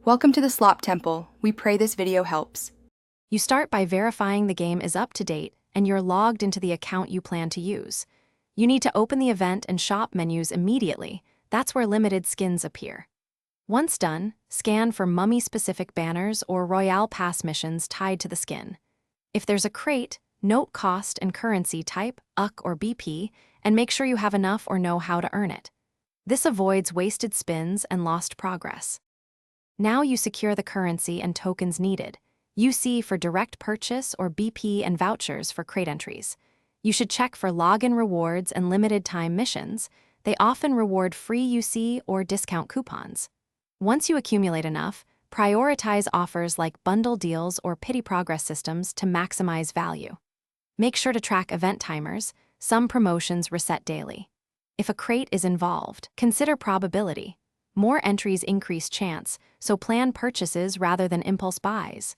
Welcome to the Slop Temple. We pray this video helps. You start by verifying the game is up to date and you're logged into the account you plan to use. You need to open the event and shop menus immediately. That's where limited skins appear. Once done, scan for mummy-specific banners or Royale Pass missions tied to the skin. If there's a crate, note cost and currency type, UC or BP, and make sure you have enough or know how to earn it. This avoids wasted spins and lost progress. Now you secure the currency and tokens needed. UC for direct purchase or BP and vouchers for crate entries. You should check for login rewards and limited time missions. They often reward free UC or discount coupons. Once you accumulate enough, prioritize offers like bundle deals or pity progress systems to maximize value. Make sure to track event timers. Some promotions reset daily. If a crate is involved, consider probability. More entries increase chance, so plan purchases rather than impulse buys.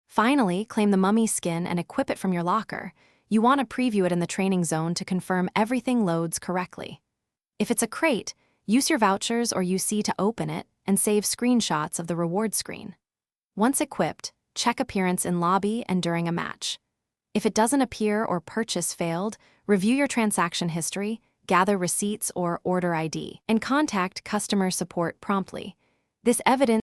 Finally, claim the mummy skin and equip it from your locker. You want to preview it in the training zone to confirm everything loads correctly. If it's a crate, use your vouchers or UC to open it and save screenshots of the reward screen. Once equipped, check appearance in lobby and during a match. If it doesn't appear or purchase failed, review your transaction history, gather receipts or order ID, and contact customer support promptly. This evidence.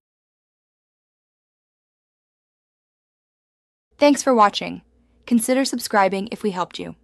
Thanks for watching. Consider subscribing if we helped you.